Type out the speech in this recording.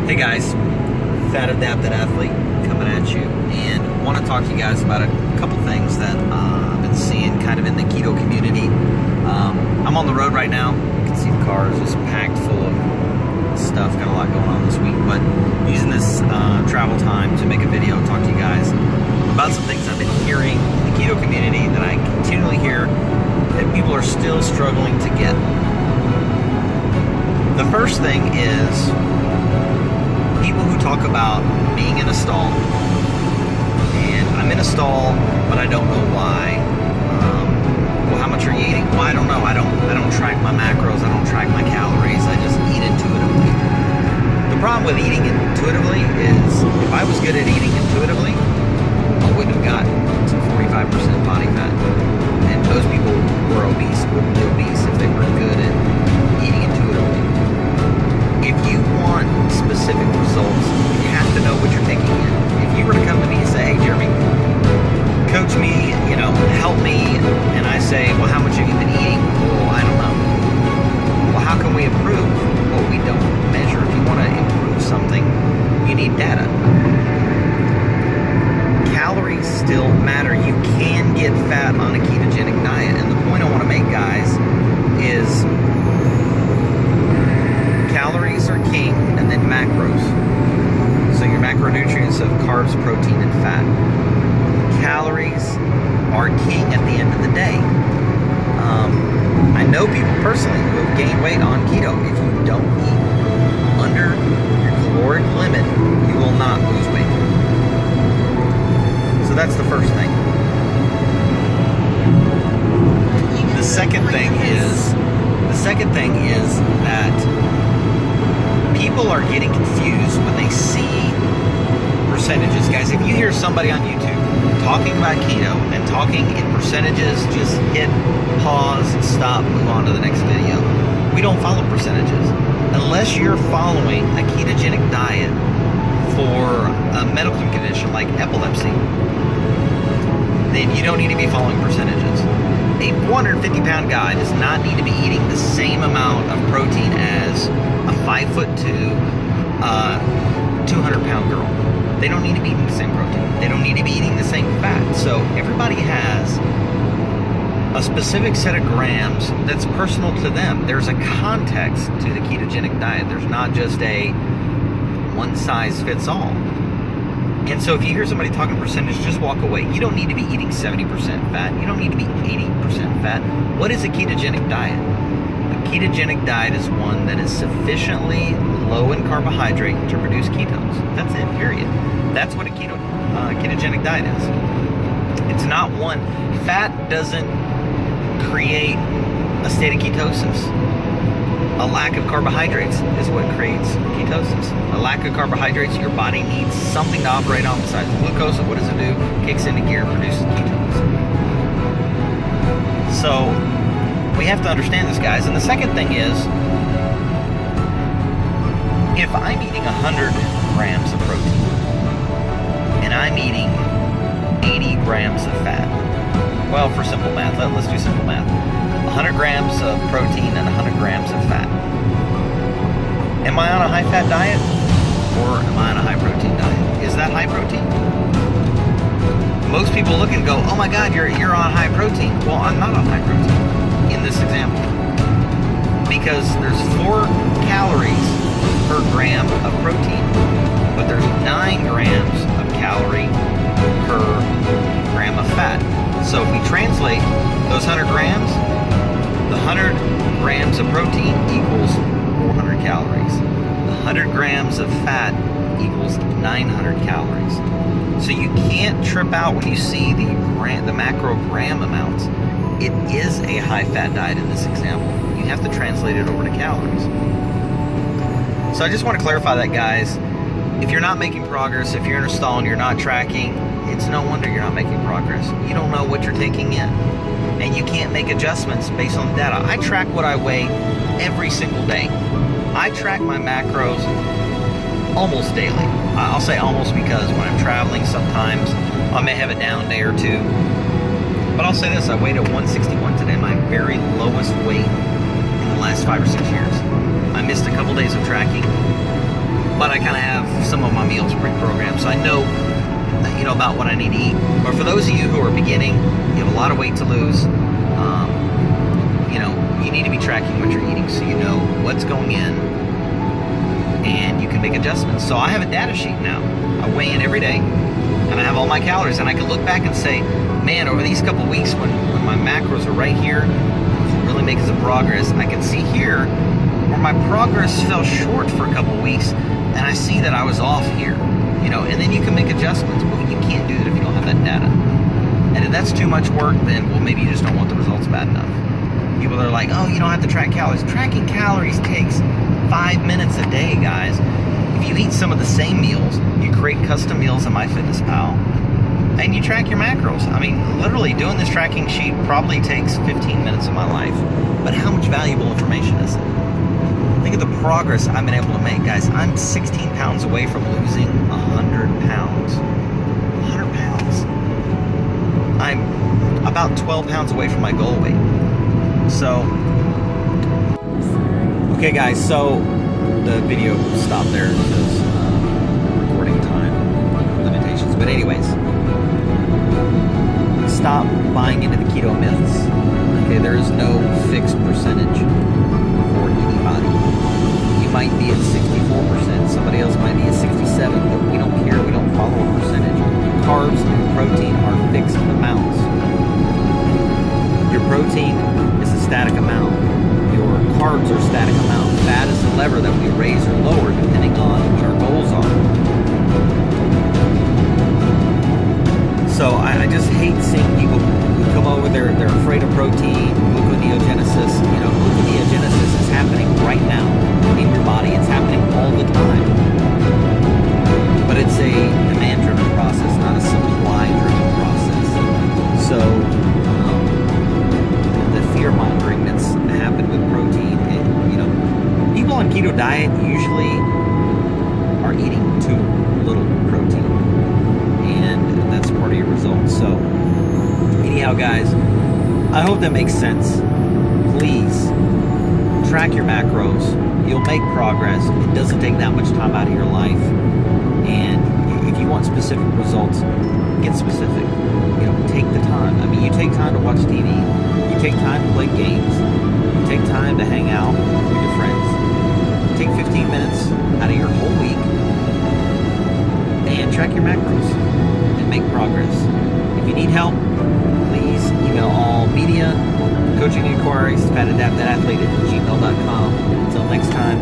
Hey guys, Fat Adapted Athlete coming at you, and want to talk to you guys about a couple things that I've been seeing kind of in the keto community. I'm on the road right now. You can see the cars just packed full of stuff, got a lot going on this week, but using this travel time to make a video, talk to you guys about some things I've been hearing in the keto community that I continually hear that people are still struggling to get. The first thing is people who talk about being in a stall, and I'm in a stall, but I don't know why. Well, how much are you eating? Well, I don't know. I don't track my macros. I don't track my calories. I just eat intuitively. The problem with eating intuitively is, if I was good at eating intuitively, I wouldn't have gotten to 45% body fat. And most people who are obese wouldn't be obese if they were good at eating intuitively. If you want specific results, you have to know what you're taking in. If you were to come to me and say, hey Jeremy, coach me, help me, and I say, well, how much have you been eating? Well, I don't know. Well, how can we improve? Well, we don't measure. If you want to improve something, you need data. Calories still matter. You can get fat on a ketogenic diet, and the point I want to make, guys, is calories are king, and then macros. So your macronutrients of carbs, protein, and fat. Calories are king at the end of the day. I know people personally who have gained weight on keto. If you don't eat under your caloric limit, you will not lose weight. So that's the first thing. The second thing is that people are getting confused when they see percentages. Guys, if you hear somebody on YouTube talking about keto and talking in percentages, just hit pause, stop, move on to the next video. We don't follow percentages. Unless you're following a ketogenic diet for a medical condition like epilepsy, then you don't need to be following percentages. A 450-pound guy does not need to be eating the same amount of protein as a 5'2", 200-pound girl. They don't need to be eating the same protein. They don't need to be eating the same fat. So everybody has a specific set of grams that's personal to them. There's a context to the ketogenic diet. There's not just a one-size-fits-all. And so if you hear somebody talking percentage, just walk away. You don't need to be eating 70% fat. You don't need to be 80% fat. What is a ketogenic diet? A ketogenic diet is one that is sufficiently low in carbohydrate to produce ketones. That's it, period. That's what a ketogenic diet is. It's not one. Fat doesn't create a state of ketosis. A lack of carbohydrates is what creates ketosis. A lack of carbohydrates, your body needs something to operate on besides glucose. What does it do? Kicks into gear, produces ketones. So we have to understand this, guys. And the second thing is, if I'm eating 100 grams of protein and I'm eating 80 grams of fat, well, for simple math, let's do simple math. 100 grams of protein and 100 grams of fat. Am I on a high-fat diet or am I on a high-protein diet? Is that high protein? Most people look and go, oh my God, you're on high protein. Well, I'm not on high protein in this example, because there's 4 calories per gram of protein, but there's 9 grams of calorie per gram of fat. So if we translate those 100 grams, the 100 grams of protein equals 400 calories. The 100 grams of fat equals 900 calories. So you can't trip out when you see the macro gram amounts. It is a high-fat diet in this example. You have to translate it over to calories. So I just want to clarify that, guys. If you're not making progress, if you're in a stall and you're not tracking, it's no wonder you're not making progress. You don't know what you're taking in. And you can't make adjustments based on the data. I track what I weigh every single day. I track my macros almost daily. I'll say almost because when I'm traveling, sometimes I may have a down day or two. But I'll say this, I weighed at 161 today, my very lowest weight in the last 5 or 6 years. I missed a couple days of tracking. but I kind of have some of my meals pre-programmed, so I know, about what I need to eat. But for those of you who are beginning, you have a lot of weight to lose. You need to be tracking what you're eating so you know what's going in, and you can make adjustments. So I have a data sheet now. I weigh in every day, and I have all my calories, and I can look back and say, man, over these couple weeks when my macros are right here, really making some progress, I can see here where my progress fell short for a couple weeks, and I see that I was off here, and then you can make adjustments, but you can't do that if you don't have that data. And if that's too much work, then, well, maybe you just don't want the results bad enough. People are like, oh, you don't have to track calories. Tracking calories takes 5 minutes a day, guys. If you eat some of the same meals, you create custom meals in MyFitnessPal, and you track your macros. I mean, literally doing this tracking sheet probably takes 15 minutes of my life, but how much valuable information is it? Think of the progress I've been able to make, guys. I'm 16 pounds away from losing 100 pounds. 100 pounds. I'm about 12 pounds away from my goal weight. So, okay guys, so the video stopped there because recording time limitations. But anyways, stop buying into the keto myths. Okay, there is no fixed percentage for anybody. You might be at 64%, somebody else might be at 67%, but we don't care. We don't follow a percentage. Carbs and protein are fixed amounts. Your protein is a static amount. Your carbs are a static amount. Fat is the lever that we raise or lower depending on what our goals are. So I just hate seeing people who come over, they're afraid of protein, gluconeogenesis. Gluconeogenesis is happening right now in your body. It's happening all the time. But it's a demand-driven process, not a supply-driven process. So the fear-mongering that's happened with protein, people on keto diet usually are eating too little protein, and that's part of your results. So anyhow, guys, I hope that makes sense. Please track your macros. You'll make progress. It doesn't take that much time out of your life, and if you want specific results, get specific. Take the time. I mean, you take time to watch TV. You take time to play games. You take time to hang out with your friends. Take 15 minutes out of your whole week and track your macros and make progress. If you need help, please email all media, coaching inquiries, fatadaptedathlete@gmail.com. Until next time,